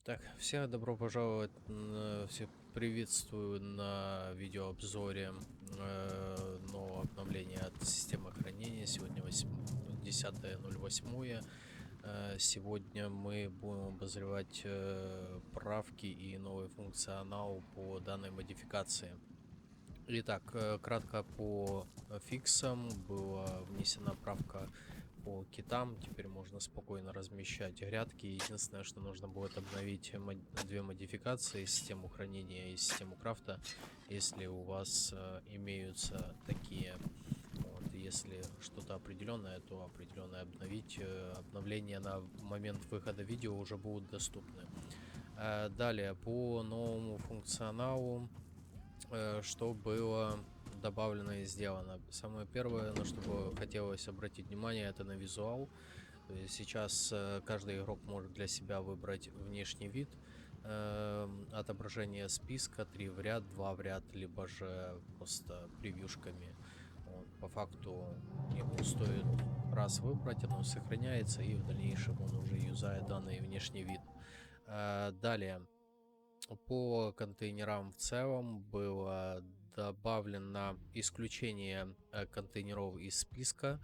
Так, всем добро пожаловать, всех приветствую на видеообзоре нового обновления от системы хранения. Сегодня 10.08. Сегодня мы будем обозревать правки и новый функционал по данной модификации. Итак, кратко по фиксам. Была внесена правка по китам. Теперь можно спокойно размещать грядки. Единственное, что нужно будет обновить две модификации: систему хранения и систему крафта, если у вас имеются такие. Вот, если что-то определенное, то определенное обновить. Обновления на момент выхода видео уже будут доступны. Далее, по новому функционалу, что было добавлено и сделано. Самое первое, на что бы хотелось обратить внимание, это на визуал. То есть сейчас каждый игрок может для себя выбрать внешний вид, отображение списка 3 в ряд, 2 в ряд, либо же просто превьюшками. Вот, по факту ему стоит раз выбрать, оно сохраняется, и в дальнейшем он уже юзает данный внешний вид. Далее, по контейнерам в целом было добавлено исключение контейнеров из списка,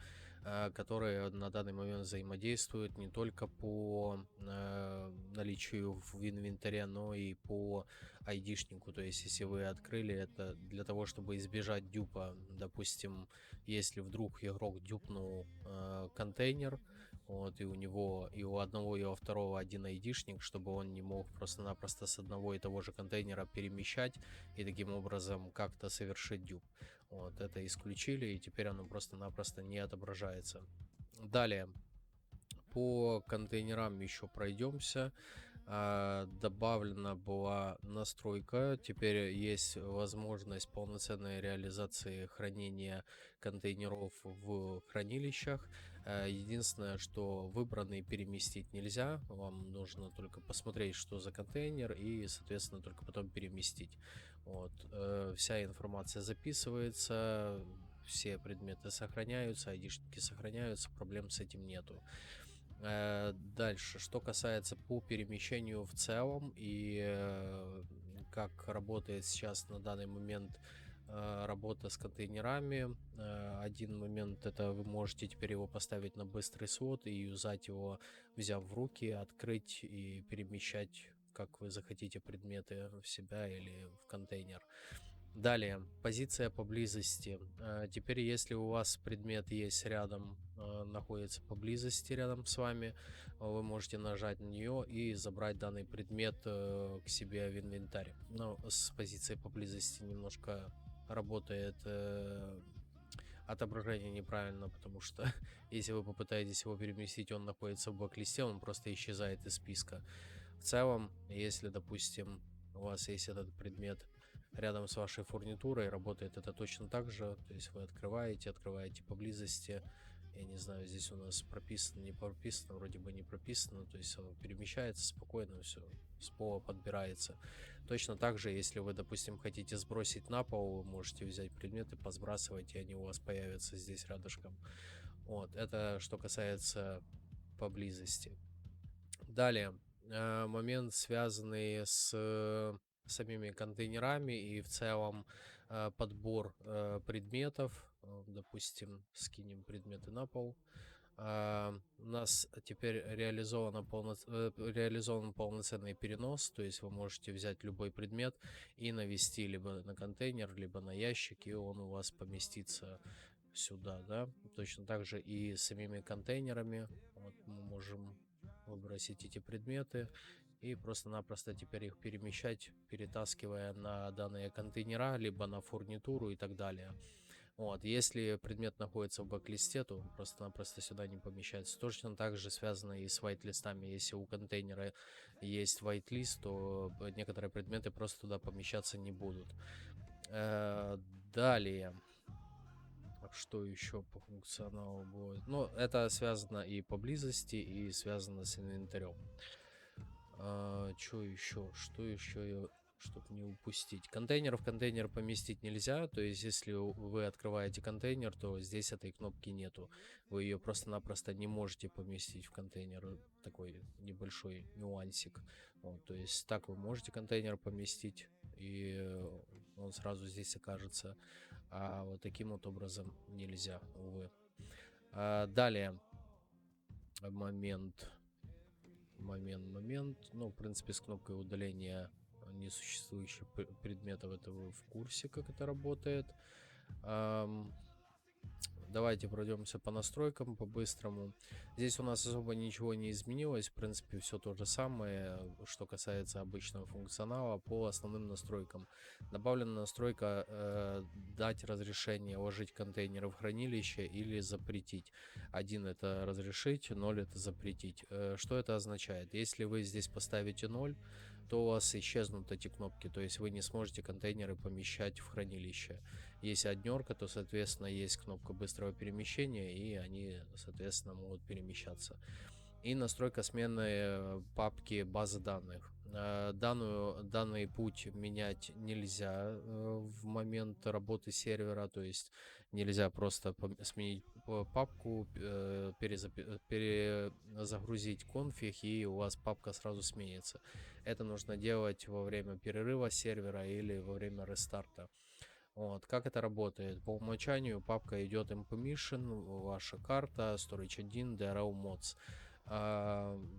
которые на данный момент взаимодействуют не только по наличию в инвентаре, но и по айдишнику. То есть, если вы открыли это для того, чтобы избежать дюпа, допустим, если вдруг игрок дюпнул контейнер, вот, и у него и у одного, и у второго один айдишник, чтобы он не мог просто-напросто с одного и того же контейнера перемещать и таким образом как-то совершить дюп. Вот, это исключили, и теперь оно просто-напросто не отображается. Далее, по контейнерам еще пройдемся. Добавлена была настройка. Теперь есть возможность полноценной реализации хранения контейнеров в хранилищах. Единственное, что выбранный переместить нельзя. Вам нужно только посмотреть, что за контейнер, и, соответственно, только потом переместить. Вот. Вся информация записывается, все предметы сохраняются, айдишники сохраняются, проблем с этим нету. Дальше, что касается по перемещению в целом и как работает сейчас на данный момент работа с контейнерами. Один момент — это вы можете теперь его поставить на быстрый свод и юзать его, взяв в руки, открыть и перемещать, как вы захотите, предметы в себя или в контейнер. Далее, позиция поблизости. Теперь, если у вас предмет есть рядом, находится поблизости рядом с вами, вы можете нажать на нее и забрать данный предмет к себе в инвентарь. Но с позицией поблизости немножко работает отображение неправильно, потому что если вы попытаетесь его переместить, он находится в блоклисте, он просто исчезает из списка. В целом, если, допустим, у вас есть этот предмет рядом с вашей фурнитурой, работает это точно так же. То есть вы открываете поблизости. Я не знаю, здесь у нас прописано, не прописано, вроде бы не прописано. То есть оно перемещается спокойно, все с пола подбирается. Точно так же, если вы, допустим, хотите сбросить на пол, вы можете взять предметы, посбрасывать, и они у вас появятся здесь рядышком. Вот, это что касается поблизости. Далее, момент, связанный с самими контейнерами и в целом подбор предметов. Допустим, скинем предметы на пол. У нас теперь реализован полноценный перенос, то есть вы можете взять любой предмет и навести либо на контейнер, либо на ящик, и он у вас поместится сюда, да. Точно так же и с самими контейнерами. Вот мы можем выбросить эти предметы и просто-напросто теперь их перемещать, перетаскивая на данные контейнера, либо на фурнитуру и так далее. Вот, если предмет находится в бэклисте, то он просто-напросто сюда не помещается. Точно так же связано и с whitelistами. Если у контейнера есть whitelist, то некоторые предметы просто туда помещаться не будут. Далее, что еще по функционалу будет? Ну, это связано и по близости, и связано с инвентарем. Что еще? Что еще? чтобы не упустить. Контейнер в контейнер поместить нельзя, то есть если вы открываете контейнер, то здесь этой кнопки нету. Вы ее просто-напросто не можете поместить в контейнер. Такой небольшой нюансик. Вот, то есть так вы можете контейнер поместить, и он сразу здесь окажется. А вот таким вот образом нельзя, увы. Далее. Момент. Ну, в принципе, с кнопкой удаления несуществующих предметов это вы в курсе, как это работает. Давайте пройдемся по настройкам по-быстрому. Здесь у нас особо ничего не изменилось. В принципе, все то же самое, что касается обычного функционала по основным настройкам. Добавлена настройка дать разрешение ложить контейнеры в хранилище или запретить. 1 это разрешить, 0 это запретить. Что это означает? Если вы здесь поставите 0, то у вас исчезнут эти кнопки, то есть вы не сможете контейнеры помещать в хранилище. Если однерка, то, соответственно, есть кнопка быстрого перемещения, и они, соответственно, могут перемещаться. И настройка смены папки базы данных. Данный путь менять нельзя в момент работы сервера, то есть нельзя просто сменить папку, перезагрузить конфиг, и у вас папка сразу сменится. Это нужно делать во время перерыва сервера или во время рестарта. Вот, как это работает? По умолчанию папка идет mpermission, ваша карта, storage 1, DRL mods.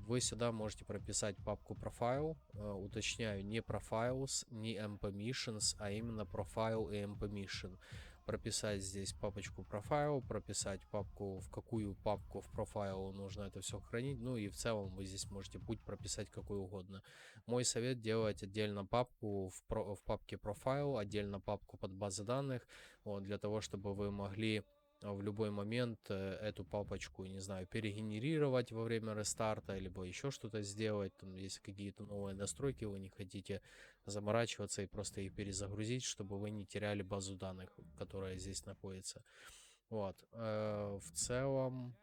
Вы сюда можете прописать папку profile, уточняю, не profiles, не mpermissions, а именно profile и mpermission. Прописать здесь папочку profile, прописать папку, в какую папку в profile нужно это все хранить, ну и в целом вы здесь можете путь прописать какой угодно. Мой совет: делать отдельно папку в папке profile, отдельно папку под базы данных, вот, для того, чтобы вы могли в любой момент эту папочку, не знаю, перегенерировать во время рестарта, либо еще что-то сделать. Там, если какие-то новые настройки вы не хотите заморачиваться и просто их перезагрузить, чтобы вы не теряли базу данных, которая здесь находится. Вот. В целом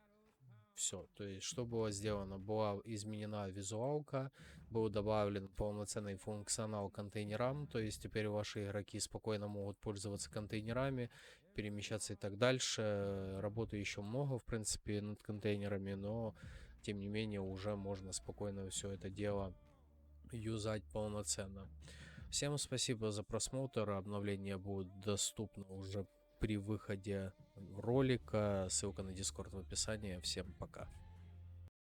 все. То есть, что было сделано? Была изменена визуалка, был добавлен полноценный функционал контейнерам, то есть теперь ваши игроки спокойно могут пользоваться контейнерами, перемещаться и так дальше. Работы еще много, в принципе, над контейнерами, но тем не менее уже можно спокойно все это дело юзать полноценно. Всем спасибо за просмотр. Обновления будут доступны уже при выходе ролика. Ссылка на Discord в описании. Всем пока.